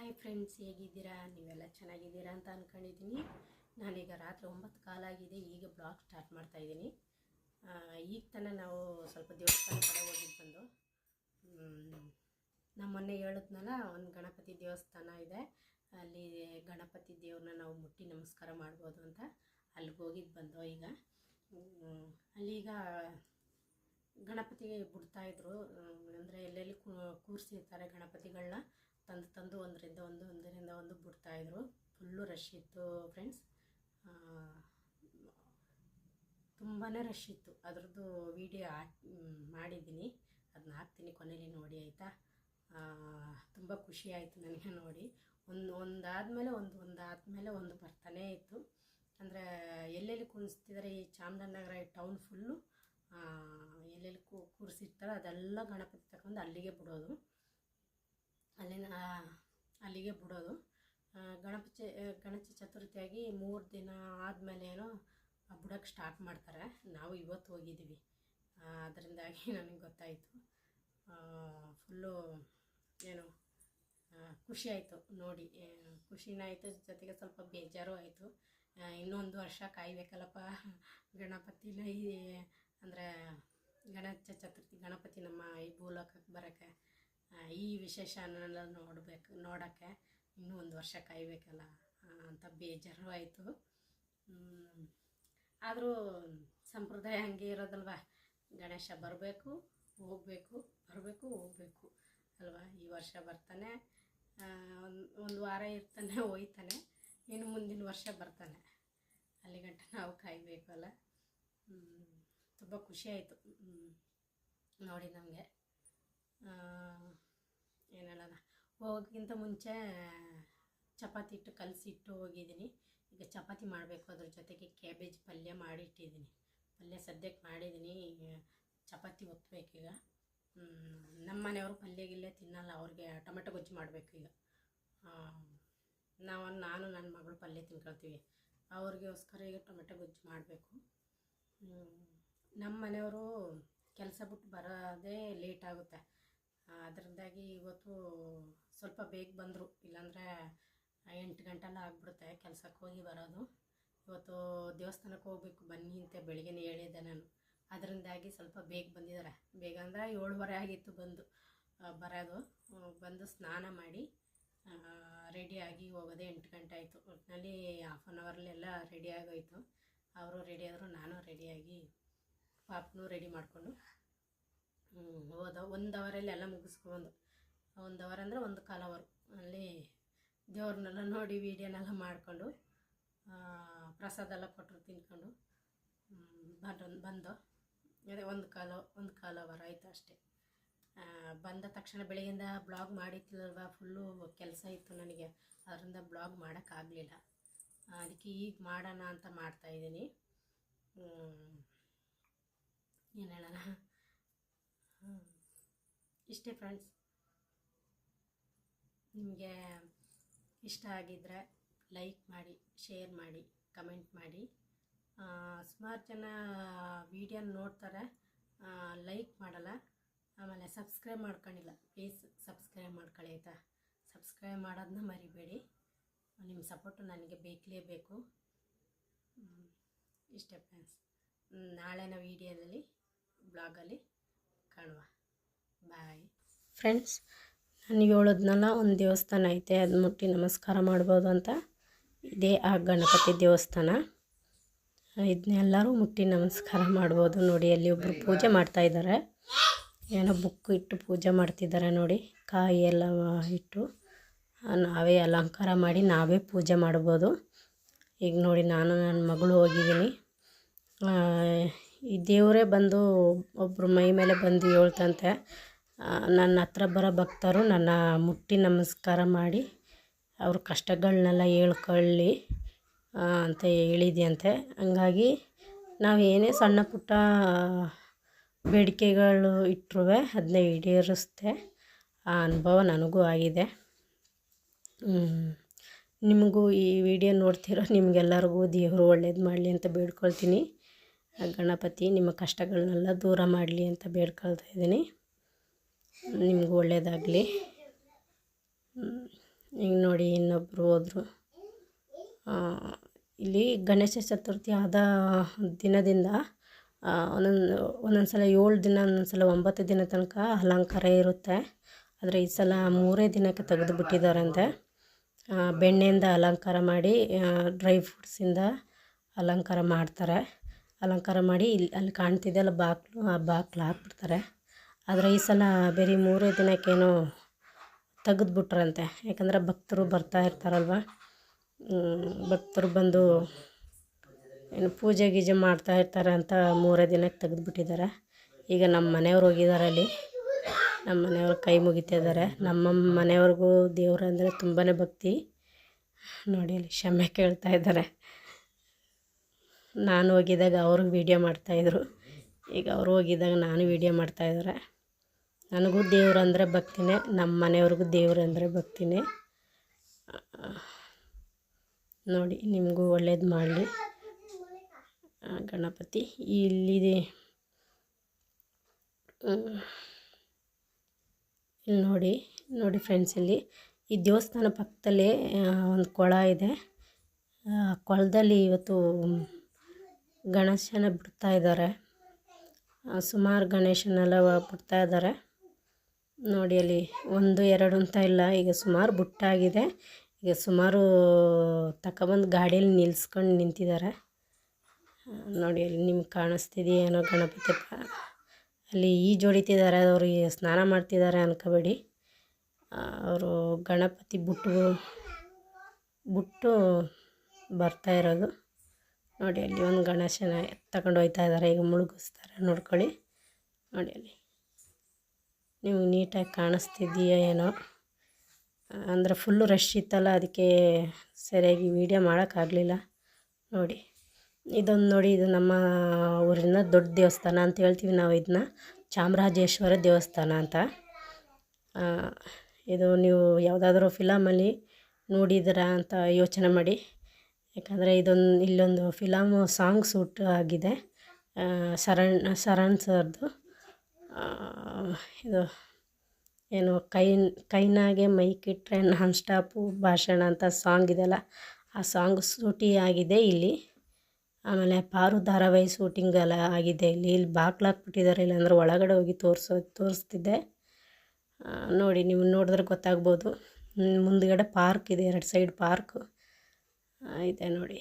Hi friends, ಹೇಗಿದ್ದೀರಾ? ನೀವೆಲ್ಲ ಚೆನ್ನಾಗಿದ್ದೀರಾ ಅಂತ ಅಂದ್ಕೊಂಡಿದ್ದೀನಿ. ನಾನೀಗ ರಾತ್ರಿ 9 ಕಾಲಾಗಿದೆ. ಈಗ ಬ್ಲಾಗ್ ಸ್ಟಾರ್ಟ್ ಮಾಡ್ತಾಯಿದ್ದೀನಿ. ಈಗ ತಾನೇ ನಾವು ಸ್ವಲ್ಪ ದೇವಸ್ಥಾನ ಕಡೆ ಹೋಗಿದ್ದು ಬಂದು. ನಮ್ಮ ಮೊನ್ನೆ ಹೇಳಿದ್ನಲ್ಲ, ಒಂದು ಗಣಪತಿ ದೇವಸ್ಥಾನ ಇದೆ, ಅಲ್ಲಿ ಗಣಪತಿ ದೇವ್ರನ್ನ ನಾವು ಮುಟ್ಟಿ ನಮಸ್ಕಾರ ಮಾಡ್ಬೋದು ಅಂತ ಅಲ್ಲಿಗೆ ಹೋಗಿದ್ದು ಬಂದು. ಈಗ ಅಲ್ಲೀಗ ಗಣಪತಿಗೆ ಬಿಡ್ತಾಯಿದ್ರು, ಅಂದರೆ ಎಲ್ಲೆಲ್ಲಿ ಕೂರಿಸಿರ್ತಾರೆ ಗಣಪತಿಗಳನ್ನ ತಂದು ಒಂದರಿಂದ ಒಂದು ಬಿಡ್ತಾಯಿದ್ರು. ಫುಲ್ಲು ರಶ್ ಇತ್ತು ಫ್ರೆಂಡ್ಸ್, ತುಂಬಾ ರಶ್ ಇತ್ತು. ಅದ್ರದ್ದು ವೀಡಿಯೋ ಮಾಡಿದ್ದೀನಿ, ಅದನ್ನ ಹಾಕ್ತೀನಿ, ಕೊನೆಯಲ್ಲಿ ನೋಡಿ ಆಯಿತಾ. ತುಂಬ ಖುಷಿ ಆಯಿತು ನನಗೆ ನೋಡಿ. ಒಂದಾದಮೇಲೆ ಒಂದು ಬರ್ತಾನೇ ಇತ್ತು. ಅಂದರೆ ಎಲ್ಲೆಲ್ಲಿ ಕುಣಿಸ್ತಿದ್ದಾರೆ ಈ ಚಾಮರಾಜನಗರ ಟೌನ್ ಫುಲ್ಲು ಎಲ್ಲೆಲ್ಲಿ ಕೂರಿಸಿರ್ತಾರೆ ಅದೆಲ್ಲ ಗಣಪತಿ ತಗೊಂಡು ಅಲ್ಲಿಗೆ ಬಿಡೋದು. ಅಲ್ಲಿಗೆ ಬಿಡೋದು. ಗಣೇಶ ಚತುರ್ಥಿಯಾಗಿ 3 ದಿನ ಆದಮೇಲೆ ಏನೋ ಬಿಡೋಕ್ಕೆ ಸ್ಟಾರ್ಟ್ ಮಾಡ್ತಾರೆ. ನಾವು ಇವತ್ತು ಹೋಗಿದ್ದೀವಿ, ಅದರಿಂದಾಗಿ ನನಗೆ ಗೊತ್ತಾಯಿತು. ಫುಲ್ಲು ಏನು ಖುಷಿ ಆಯಿತು ನೋಡಿ. ಖುಷಿನಾಯಿತು, ಜೊತೆಗೆ ಸ್ವಲ್ಪ ಬೇಜಾರು ಆಯಿತು. ಇನ್ನೊಂದು ವರ್ಷ ಕಾಯಬೇಕಲ್ಲಪ್ಪ ಗಣಪತಿನ, ಅಂದರೆ ಗಣೇಶ ಚತುರ್ಥಿ ಗಣಪತಿ ನಮ್ಮ ಈ ಭೂಲೋಕಕ್ಕೆ ಬರೋಕ್ಕೆ, ಈ ವಿಶೇಷನೆಲ್ಲ ನೋಡೋಕ್ಕೆ ಇನ್ನೂ 1 ವರ್ಷ ಕಾಯಬೇಕಲ್ಲ ಅಂತ ಬೇಜಾರು ಆಯಿತು. ಆದರೂ ಸಂಪ್ರದಾಯ ಹಂಗೆ ಇರೋದಲ್ವ, ಗಣೇಶ ಬರಬೇಕು ಹೋಗಬೇಕು ಅಲ್ವಾ. ಈ ವರ್ಷ ಬರ್ತಾನೆ, ಒಂದು ವಾರ ಇರ್ತಾನೆ, ಹೋಯ್ತಾನೆ, ಇನ್ನು ಮುಂದಿನ ವರ್ಷ ಬರ್ತಾನೆ. ಅಲ್ಲಿಗಂಟ ನಾವು ಕಾಯಬೇಕಲ್ಲ. ತುಂಬ ಖುಷಿ ಆಯಿತು ನೋಡಿ. ನಮಗೆ ಏನು ಹೇಳೋಣ, ಹೋಗೋಕ್ಕಿಂತ ಮುಂಚೆ ಚಪಾತಿ ಹಿಟ್ಟು ಕಲಸಿಟ್ಟು ಹೋಗಿದ್ದೀನಿ. ಈಗ ಚಪಾತಿ ಮಾಡಬೇಕು, ಅದ್ರ ಜೊತೆಗೆ ಕ್ಯಾಬೇಜ್ ಪಲ್ಯ ಮಾಡಿಟ್ಟಿದ್ದೀನಿ. ಪಲ್ಯ ಸದ್ಯಕ್ಕೆ ಮಾಡಿದ್ದೀನಿ, ಚಪಾತಿ ಒತ್ತಬೇಕೀಗ. ನಮ್ಮ ಮನೆಯವರು ಪಲ್ಯ ತಿನ್ನಲ್ಲ, ಅವ್ರಿಗೆ ಟೊಮೆಟೊ ಗೊಜ್ಜು ಮಾಡಬೇಕು ಈಗ. ನಾನು ನನ್ನ ಮಗಳು ಪಲ್ಯ ತಿನ್ಕೊಳ್ತೀವಿ, ಅವ್ರಿಗೋಸ್ಕರ ಈಗ ಟೊಮೆಟೊ ಗೊಜ್ಜು ಮಾಡಬೇಕು. ನಮ್ಮ ಮನೆಯವರು ಕೆಲಸ ಬಿಟ್ಟು ಬರೋದೇ ಲೇಟ್ ಆಗುತ್ತೆ, ಅದರಿಂದಾಗಿ ಇವತ್ತು ಸ್ವಲ್ಪ ಬೇಗ ಬಂದರು. ಇಲ್ಲಾಂದರೆ 8 ಗಂಟೆಲ್ಲ ಆಗಿಬಿಡುತ್ತೆ ಕೆಲಸಕ್ಕೆ ಹೋಗಿ ಬರೋದು. ಇವತ್ತು ದೇವಸ್ಥಾನಕ್ಕೆ ಹೋಗ್ಬೇಕು ಬನ್ನಿ ಅಂತ ಬೆಳಿಗ್ಗೆ ಹೇಳಿದ್ದೆ ನಾನು, ಅದರಿಂದಾಗಿ ಸ್ವಲ್ಪ ಬೇಗ ಬಂದಿದ್ದಾರೆ. ಬೇಗ ಅಂದರೆ 7:15 ಆಗಿತ್ತು ಬರೋದು. ಬಂದು ಸ್ನಾನ ಮಾಡಿ ರೆಡಿಯಾಗಿ ಹೋಗೋದೇ 8 ಗಂಟೆ ಆಯಿತು. ಒಟ್ಟಿನಲ್ಲಿ ಹಾಫ್ ಆನ್ ಅವರ್ಲೆಲ್ಲ ರೆಡಿ ಆಗೋಯಿತು. ಅವರು ರೆಡಿ ಆದರು, ನಾನು ರೆಡಿಯಾಗಿ ಪಾಪನೂ ರೆಡಿ ಮಾಡಿಕೊಂಡು ಹೋದ. 1 ಅವರಲ್ಲಿ ಎಲ್ಲ ಮುಗಿಸ್ಕೊಂಡು, 1 ಅವರ್ ಅಂದರೆ 1/4 ಅವರು ಅಲ್ಲಿ ದೇವ್ರನ್ನೆಲ್ಲ ನೋಡಿ ವೀಡಿಯೋನೆಲ್ಲ ಮಾಡಿಕೊಂಡು ಪ್ರಸಾದ ಎಲ್ಲ ಕೊಟ್ಟರು, ತಿನ್ಕೊಂಡು ಬಂದು ಅದೇ 1/4 ಅವರ್ ಆಯಿತು ಅಷ್ಟೇ. ಬಂದ ತಕ್ಷಣ ಬೆಳಗ್ಗೆಯಿಂದ ಬ್ಲಾಗ್ ಮಾಡಿತ್ತಿಲ್ಲಲ್ವ, ಫುಲ್ಲು ಕೆಲಸ ಇತ್ತು ನನಗೆ, ಅದರಿಂದ ಬ್ಲಾಗ್ ಮಾಡೋಕ್ಕಾಗಲಿಲ್ಲ. ಅದಕ್ಕೆ ಈಗ ಮಾಡೋಣ ಅಂತ ಮಾಡ್ತಾಯಿದ್ದೀನಿ. ಏನು ಹೇಳೋಣ, ಇಷ್ಟೇ ಫ್ರೆಂಡ್ಸ್. ನಿಮಗೆ ಇಷ್ಟ ಆಗಿದ್ದರೆ ಲೈಕ್ ಮಾಡಿ, ಶೇರ್ ಮಾಡಿ, ಕಮೆಂಟ್ ಮಾಡಿ. ಸುಮಾರು ಜನ ವೀಡಿಯೋ ನೋಡ್ತಾರೆ, ಲೈಕ್ ಮಾಡಲ್ಲ, ಆಮೇಲೆ ಸಬ್ಸ್ಕ್ರೈಬ್ ಮಾಡ್ಕೊಂಡಿಲ್ಲ. ಪ್ಲೀಸ್ ಸಬ್ಸ್ಕ್ರೈಬ್ ಮಾಡ್ಕೊಳ್ಳಿ ಆಯಿತಾ. ಸಬ್ಸ್ಕ್ರೈಬ್ ಮಾಡೋದನ್ನ ಮರಿಬೇಡಿ, ನಿಮ್ಮ ಸಪೋರ್ಟು ನನಗೆ ಬೇಕು. ಇಷ್ಟೇ ಫ್ರೆಂಡ್ಸ್, ನಾಳೆನ ವೀಡಿಯೋದಲ್ಲಿ ಬ್ಲಾಗಲ್ಲಿ ಕಾಣುವ. Bye friends. ನಾನು ಹೇಳಿದ್ನಲ್ಲ, ಒಂದು ದೇವಸ್ಥಾನ ಐತೆ, ಅದು ಮುಟ್ಟಿ ನಮಸ್ಕಾರ ಮಾಡ್ಬೋದು ಅಂತ. ಇದೇ ಆ ಗಣಪತಿ ದೇವಸ್ಥಾನ. ಇದನ್ನೆಲ್ಲರೂ ಮುಟ್ಟಿ ನಮಸ್ಕಾರ ಮಾಡ್ಬೋದು ನೋಡಿ. ಅಲ್ಲಿ ಒಬ್ಬರು ಪೂಜೆ ಮಾಡ್ತಾಯಿದ್ದಾರೆ, ಏನೋ ಬುಕ್ ಇಟ್ಟು ಪೂಜೆ ಮಾಡ್ತಿದ್ದಾರೆ ನೋಡಿ. ಕಾಯಿ ಎಲ್ಲ ಇಟ್ಟು ನಾವೇ ಅಲಂಕಾರ ಮಾಡಿ ನಾವೇ ಪೂಜೆ ಮಾಡ್ಬೋದು. ಈಗ ನೋಡಿ, ನಾನು ನನ್ನ ಮಗಳು ಹೋಗಿದ್ದೀನಿ. ಈ ದೇವರೇ ಬಂದು ಒಬ್ಬರು ಮೈ ಮೇಲೆ ಬಂದು ಹೇಳ್ತಂತೆ, ನನ್ನ ಹತ್ರ ಬರೋ ಭಕ್ತರು ನನ್ನ ಮುಟ್ಟಿ ನಮಸ್ಕಾರ ಮಾಡಿ ಅವ್ರ ಕಷ್ಟಗಳನ್ನೆಲ್ಲ ಹೇಳ್ಕೊಳ್ಳಿ ಅಂತ ಹೇಳಿದೆಯಂತೆ. ಹಂಗಾಗಿ ನಾವು ಏನೇ ಸಣ್ಣ ಪುಟ್ಟ ಬೇಡಿಕೆಗಳು ಇಟ್ಟರೂ ಅದನ್ನೇ ಈಡೇರಿಸುತ್ತೆ. ಆ ಅನುಭವ ನನಗೂ ಆಗಿದೆ. ನಿಮಗೂ ಈ ವಿಡಿಯೋ ನೋಡ್ತಿರೋ ನಿಮಗೆಲ್ಲರಿಗೂ ದೇವರು ಒಳ್ಳೇದು ಮಾಡಲಿ ಅಂತ ಬೇಡ್ಕೊಳ್ತೀನಿ. ಗಣಪತಿ ನಿಮ್ಮ ಕಷ್ಟಗಳನ್ನೆಲ್ಲ ದೂರ ಮಾಡಲಿ ಅಂತ ಬೇಡ್ಕೊಳ್ತಾ ಇದ್ದೀನಿ. ನಿಮಗೂ ಒಳ್ಳೆಯದಾಗಲಿ. ಈಗ ನೋಡಿ ಇನ್ನೊಬ್ಬರು ಹೋದರು. ಇಲ್ಲಿ ಗಣೇಶ ಚತುರ್ಥಿ ಆದ ದಿನದಿಂದ ಒಂದೊಂದು ಸಲ 7 ದಿನ, ಒಂದೊಂದು ಸಲ 9 ದಿನ ತನಕ ಅಲಂಕಾರ ಇರುತ್ತೆ. ಆದರೆ ಈ ಸಲ 3 ದಿನಕ್ಕೆ ತೆಗೆದು ಬಿಟ್ಟಿದ್ದಾರಂತೆ. ಬೆಣ್ಣೆಯಿಂದ ಅಲಂಕಾರ ಮಾಡಿ, ಡ್ರೈ ಫ್ರೂಟ್ಸಿಂದ ಅಲಂಕಾರ ಮಾಡ್ತಾರೆ. ಅಲಂಕಾರ ಮಾಡಿ ಅಲ್ಲಿ ಕಾಣ್ತಿದ್ದೆಲ್ಲ ಬಾಗಿಲು, ಆ ಬಾಗಿಲು ಹಾಕ್ಬಿಡ್ತಾರೆ. ಆದರೆ ಈ ಸಲ ಬರೀ 3 ದಿನಕ್ಕೇನೋ ತೆಗೆದ್ಬಿಟ್ರಂತೆ. ಯಾಕಂದರೆ ಭಕ್ತರು ಬರ್ತಾ ಇರ್ತಾರಲ್ವ, ಭಕ್ತರು ಬಂದು ಏನು ಪೂಜೆ ಗೀಜೆ ಮಾಡ್ತಾ ಇರ್ತಾರೆ ಅಂತ 3 ದಿನಕ್ಕೆ ತೆಗೆದುಬಿಟ್ಟಿದ್ದಾರೆ. ಈಗ ನಮ್ಮ ಮನೆಯವ್ರು ಹೋಗಿದ್ದಾರೆ ಅಲ್ಲಿ, ನಮ್ಮ ಮನೆಯವ್ರು ಕೈ ಮುಗಿತಿದ್ದಾರೆ. ನಮ್ಮ ಮನೆಯವ್ರಿಗೂ ದೇವರಂದರೆ ತುಂಬಾ ಭಕ್ತಿ. ನೋಡಿ ಅಲ್ಲಿ ಕ್ಷಮೆ ಕೇಳ್ತಾ ಇದ್ದಾರೆ. ನಾನು ಹೋಗಿದ್ದಾಗ ಅವ್ರಿಗೆ ವೀಡಿಯೋ ಮಾಡ್ತಾಯಿದ್ರು, ಈಗ ಅವರು ಹೋಗಿದ್ದಾಗ ನಾನು ವೀಡಿಯೋ ಮಾಡ್ತಾಯಿದ್ದಾರೆ. ನನಗೂ ದೇವ್ರಂದರೆ ಭಕ್ತಿನೇ, ನಮ್ಮ ಮನೆಯವ್ರಿಗೂ ದೇವ್ರಂದರೆ ಭಕ್ತಿನೇ. ನೋಡಿ ನಿಮಗೂ ಒಳ್ಳೇದು ಮಾಡಲಿ ಗಣಪತಿ. ಇಲ್ಲಿ ನೋಡಿ ಫ್ರೆಂಡ್ಸ್, ಇಲ್ಲಿ ಈ ದೇವಸ್ಥಾನ ಪಕ್ಕದಲ್ಲೇ ಒಂದು ಕೊಳ ಇದೆ. ಕೊಳದಲ್ಲಿ ಇವತ್ತು ಗಣೇಶನ ಬಿಡ್ತಾ ಇದ್ದಾರೆ. ಸುಮಾರು ಗಣೇಶನೆಲ್ಲ ಬಿಡ್ತಾ ಇದ್ದಾರೆ. ನೋಡಿ ಅಲ್ಲಿ 1 2 ಅಂತ ಇಲ್ಲ, ಈಗ ಸುಮಾರು ಬುಟ್ಟಾಗಿದೆ. ಈಗ ಸುಮಾರು ತಗೊಬಂದು ಗಾಡಿಯಲ್ಲಿ ನಿಲ್ಲಿಸ್ಕೊಂಡು ನಿಂತಿದ್ದಾರೆ. ನೋಡಿ ಅಲ್ಲಿ ನಿಮ್ಗೆ ಕಾಣಿಸ್ತಿದೆಯೇನೋ ಗಣಪತಿ ಅಲ್ಲಿ ಹೊಡಿತಿದ್ದಾರೆ. ಅವರು ಸ್ನಾನ ಮಾಡ್ತಿದ್ದಾರೆ ಅನ್ಕೋಬೇಡಿ. ಅವರು ಗಣಪತಿ ಬಿಟ್ಟು ಬರ್ತಾ ಇರೋದು. ನೋಡಿ ಅಲ್ಲಿ ಒಂದು ಗಣೇಶನ ತಗೊಂಡು ಹೋಗ್ತಾ ಇದ್ದಾರೆ, ಈಗ ಮುಳುಗಿಸ್ತಾರೆ. ನೋಡ್ಕೊಳ್ಳಿ. ನೋಡಿ ಅಲ್ಲಿ ನಿಮ್ಗೆ ನೀಟಾಗಿ ಕಾಣಿಸ್ತಿದೆಯೋ ಏನೋ, ಅಂದರೆ ಫುಲ್ಲು ರಶ್ ಇತ್ತಲ್ಲ, ಅದಕ್ಕೆ ಸರಿಯಾಗಿ ವೀಡಿಯೋ ಮಾಡೋಕ್ಕಾಗಲಿಲ್ಲ. ನೋಡಿ ಇದೊಂದು ನೋಡಿ, ಇದು ನಮ್ಮ ಊರಿನ ದೊಡ್ಡ ದೇವಸ್ಥಾನ ಅಂತ ಹೇಳ್ತೀವಿ ನಾವು ಇದನ್ನ, ಚಾಮರಾಜೇಶ್ವರ ದೇವಸ್ಥಾನ ಅಂತ. ಇದು ನೀವು ಯಾವುದಾದ್ರೂ ಫಿಲಮಲ್ಲಿ ನೋಡಿದ್ದೀರಾ ಅಂತ ಯೋಚನೆ ಮಾಡಿ. ಯಾಕಂದರೆ ಇಲ್ಲೊಂದು ಫಿಲಮು ಸಾಂಗ್ ಶೂಟ್ ಆಗಿದೆ, ಶರಣ್ ಸರ್ದು. ಇದು ಏನು ಕೈನಾಗೆ ಮೈಕಿಟ್ರೆ ನಾನ್ ಸ್ಟಾಪು ಭಾಷಣ ಅಂತ ಸಾಂಗ್ ಇದೆಯಲ್ಲ, ಆ ಸಾಂಗ್ ಶೂಟಿಂಗ್ ಆಗಿದೆ ಇಲ್ಲಿ. ಆಮೇಲೆ ಪಾರು ಧಾರಾವಾಹಿ ಶೂಟಿಂಗ್ ಎಲ್ಲ ಆಗಿದೆ ಇಲ್ಲಿ ಬಾಗ್ಲಾಕ್ಬಿಟ್ಟಿದ್ದಾರೆ, ಇಲ್ಲಾಂದ್ರೆ ಒಳಗಡೆ ಹೋಗಿ ತೋರಿಸ್ತಿದ್ದೆ. ನೋಡಿ ನೀವು ನೋಡಿದ್ರೆ ಗೊತ್ತಾಗ್ಬೋದು. ಮುಂದುಗಡೆ ಪಾರ್ಕ್ ಇದೆ, 2 ಸೈಡ್ ಪಾರ್ಕ್ ಇದೆ ನೋಡಿ.